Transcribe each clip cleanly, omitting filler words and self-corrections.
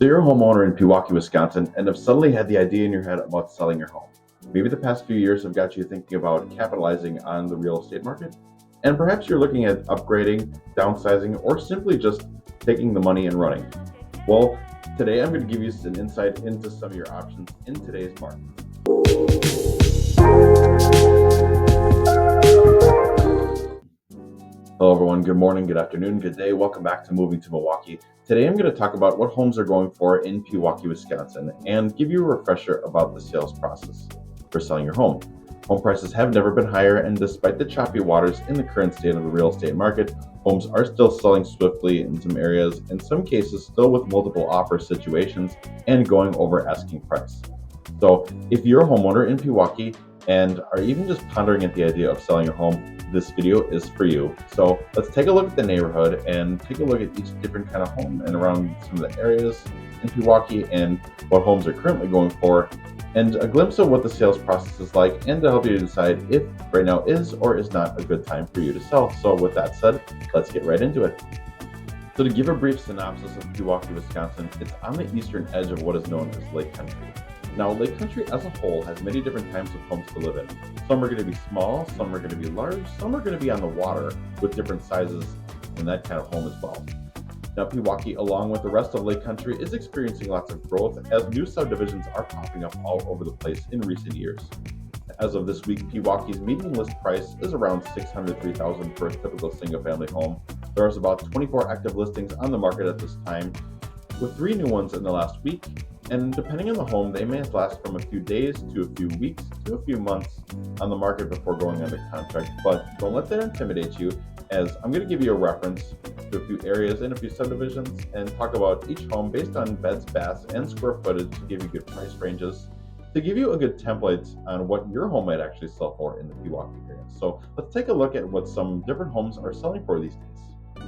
So you're a homeowner in Pewaukee, Wisconsin, and have suddenly had the idea in your head about selling your home. Maybe the past few years have got you thinking about capitalizing on the real estate market, and perhaps you're looking at upgrading, downsizing, or simply just taking the money and running. Well, today I'm going to give you some insight into some of your options in today's market. Hello, everyone. Good morning, good afternoon, good day. Welcome back to Moving to Milwaukee. Today, I'm going to talk about what homes are going for in Pewaukee, Wisconsin, and give you a refresher about the sales process for selling your home. Home prices have never been higher, and despite the choppy waters in the current state of the real estate market, homes are still selling swiftly in some areas, in some cases, still with multiple offer situations and going over asking price. So, if you're a homeowner in Pewaukee and are even just pondering at the idea of selling your home, this video is for you. So let's take a look at the neighborhood and take a look at each different kind of home and around some of the areas in Pewaukee and what homes are currently going for, and a glimpse of what the sales process is like, and to help you decide if right now is or is not a good time for you to sell. So with that said, let's get right into it. So to give a brief synopsis of Pewaukee, Wisconsin, it's on the eastern edge of what is known as Lake Country. Now, Lake Country as a whole has many different types of homes to live in. Some are going to be small, some are going to be large, some are going to be on the water with different sizes in that kind of home as well. Now, Pewaukee, along with the rest of Lake Country, is experiencing lots of growth as new subdivisions are popping up all over the place in recent years. As of this week, Pewaukee's median list price is around $603,000 for a typical single-family home. There's about 24 active listings on the market at this time, with 3 new ones in the last week. And depending on the home, they may last from a few days to a few weeks to a few months on the market before going under contract. But don't let that intimidate you, as I'm going to give you a reference to a few areas and a few subdivisions and talk about each home based on beds, baths, and square footage to give you good price ranges, to give you a good template on what your home might actually sell for in the Pewaukee area. So let's take a look at what some different homes are selling for these days.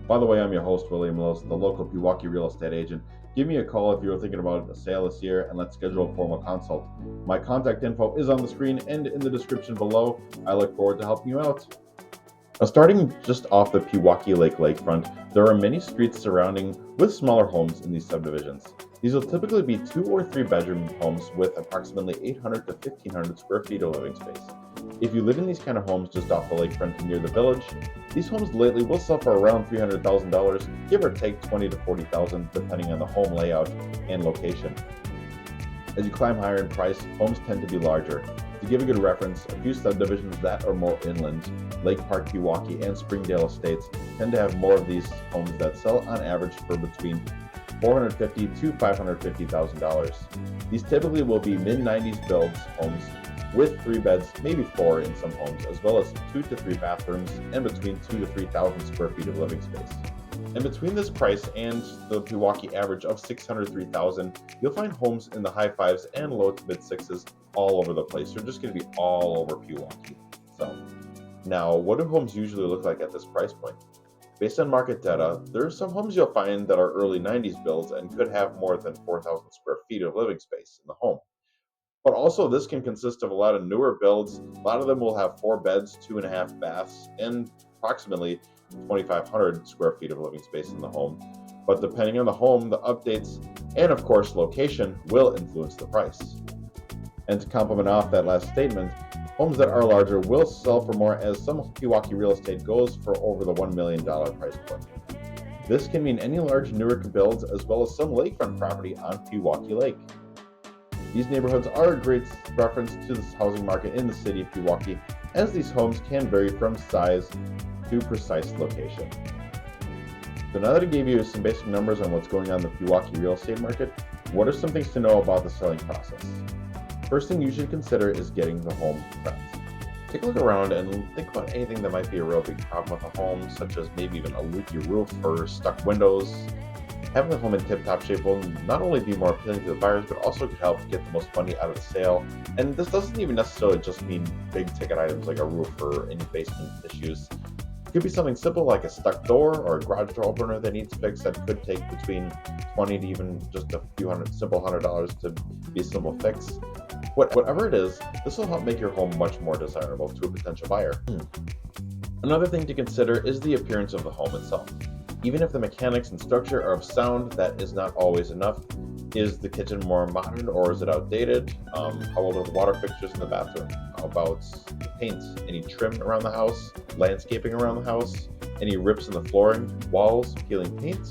By the way, I'm your host, William Loos, the local Pewaukee real estate agent. Give me a call if you're thinking about a sale this year, and let's schedule a formal consult. My contact info is on the screen and in the description below. I look forward to helping you out. Now, starting just off the Pewaukee Lake lakefront, there are many streets surrounding with smaller homes in these subdivisions. These will typically be 2 or 3 bedroom homes with approximately 800 to 1,500 square feet of living space. If you live in these kind of homes just off the lakefront and near the village, these homes lately will sell for around $300,000, give or take $20,000 to $40,000, depending on the home layout and location. As you climb higher in price, homes tend to be larger. To give a good reference, a few subdivisions that are more inland, Lake Park, Pewaukee, and Springdale Estates, tend to have more of these homes that sell on average for between $450,000 to $550,000. These typically will be mid-90s builds homes with 3 beds, maybe 4 in some homes, as well as 2 to 3 bathrooms and between 2,000 to 3,000 square feet of living space. And between this price and the Pewaukee average of $603,000, you'll find homes in the high 5s and low to mid 6s all over the place. They're just going to be all over Pewaukee. So, now, what do homes usually look like at this price point? Based on market data, there are some homes you'll find that are early 90s builds and could have more than 4,000 square feet of living space in the home. But also, this can consist of a lot of newer builds. A lot of them will have 4 beds, 2.5 baths, and approximately 2,500 square feet of living space in the home. But depending on the home, the updates, and of course location will influence the price. And to complement off that last statement, homes that are larger will sell for more, as some Pewaukee real estate goes for over the $1 million price point. This can mean any large newer builds as well as some lakefront property on Pewaukee Lake. These neighborhoods are a great reference to the housing market in the city of Pewaukee, as these homes can vary from size to precise location. So now that I gave you some basic numbers on what's going on in the Pewaukee real estate market, what are some things to know about the selling process? First thing you should consider is getting the home prepped. Take a look around and think about anything that might be a real big problem with a home, such as maybe even a leaky roof or stuck windows. Having the home in tip-top shape will not only be more appealing to the buyers, but also could help get the most money out of the sale. And this doesn't even necessarily just mean big ticket items like a roof or any basement issues. It could be something simple like a stuck door or a garage door opener that needs fixed that could take between $20 to even just a few simple $100 to be a simple fix. Whatever it is, this will help make your home much more desirable to a potential buyer. Another thing to consider is the appearance of the home itself. Even if the mechanics and structure are of sound, that is not always enough. Is the kitchen more modern or is it outdated? How old are the water fixtures in the bathroom? How about the paint? Any trim around the house? Landscaping around the house? Any rips in the flooring, walls, peeling paint?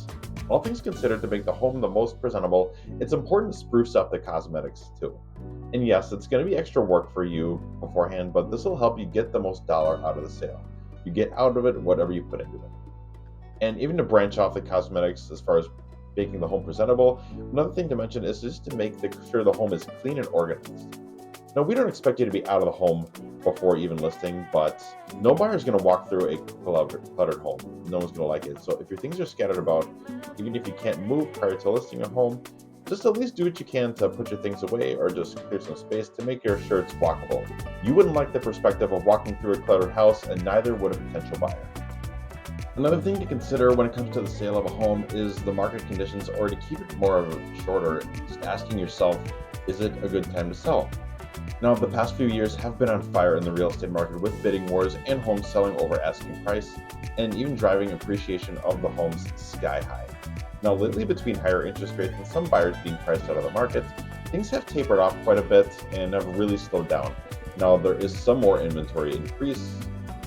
All things considered, to make the home the most presentable, it's important to spruce up the cosmetics too. And yes, it's going to be extra work for you beforehand, but this will help you get the most dollar out of the sale. You get out of it whatever you put into it. And even to branch off the cosmetics as far as making the home presentable, another thing to mention is just to make sure the home is clean and organized. Now, we don't expect you to be out of the home before even listing, but no buyer is going to walk through a cluttered home. No one's going to like it. So if your things are scattered about, even if you can't move prior to listing a home, just at least do what you can to put your things away or just clear some space to make sure it's walkable. You wouldn't like the perspective of walking through a cluttered house, and neither would a potential buyer. Another thing to consider when it comes to the sale of a home is the market conditions, or to keep it more shorter, just asking yourself, is it a good time to sell? Now, the past few years have been on fire in the real estate market, with bidding wars and homes selling over asking price, and even driving appreciation of the homes sky high. Now, lately, between higher interest rates and some buyers being priced out of the market, things have tapered off quite a bit and have really slowed down. Now, there is some more inventory increase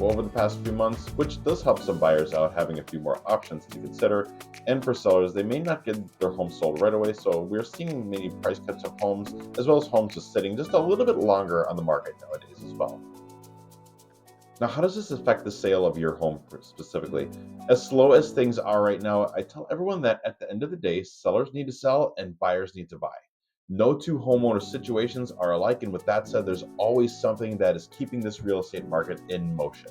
over the past few months, which does help some buyers out, having a few more options to consider. And for sellers, they may not get their home sold right away, so we're seeing many price cuts of homes, as well as homes just sitting just a little bit longer on the market nowadays as well. Now, how does this affect the sale of your home specifically? As slow as things are right now, I tell everyone that at the end of the day, sellers need to sell and buyers need to buy. No two homeowner situations are alike, and with that said, there's always something that is keeping this real estate market in motion.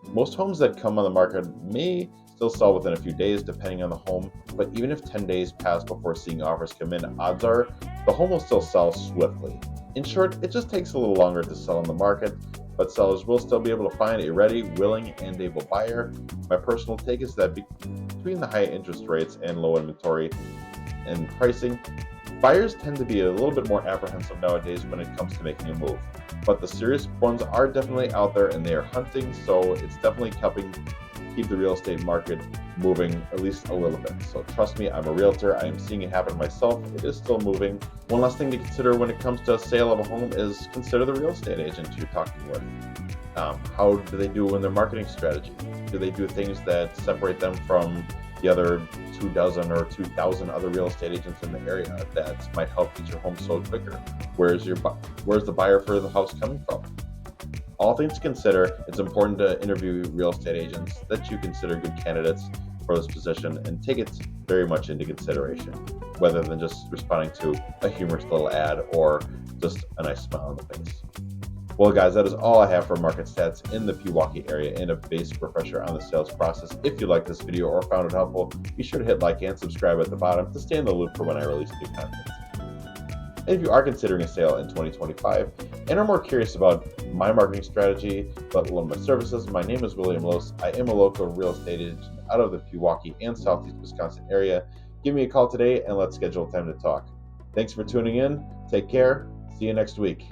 Most homes that come on the market may still sell within a few days, depending on the home, but even if 10 days pass before seeing offers come in, odds are the home will still sell swiftly. In short, it just takes a little longer to sell on the market, but sellers will still be able to find a ready, willing, and able buyer. My personal take is that between the high interest rates and low inventory and pricing, buyers tend to be a little bit more apprehensive nowadays when it comes to making a move. But the serious ones are definitely out there and they are hunting, so it's definitely helping keep the real estate market moving at least a little bit. So trust me, I'm a realtor. I am seeing it happen myself. It is still moving. One last thing to consider when it comes to a sale of a home is consider the real estate agent you're talking with. How do they do in their marketing strategy? Do they do things that separate them from the other 24 or 2,000 other real estate agents in the area that might help get your home sold quicker? Where's the buyer for the house coming from? All things to consider, it's important to interview real estate agents that you consider good candidates for this position and take it very much into consideration, rather than just responding to a humorous little ad or just a nice smile on the face. Well, guys, that is all I have for market stats in the Pewaukee area and a basic refresher on the sales process. If you liked this video or found it helpful, be sure to hit like and subscribe at the bottom to stay in the loop for when I release new content. And if you are considering a sale in 2025 and are more curious about my marketing strategy, but love my services, my name is William Loos. I am a local real estate agent out of the Pewaukee and Southeast Wisconsin area. Give me a call today and let's schedule time to talk. Thanks for tuning in. Take care. See you next week.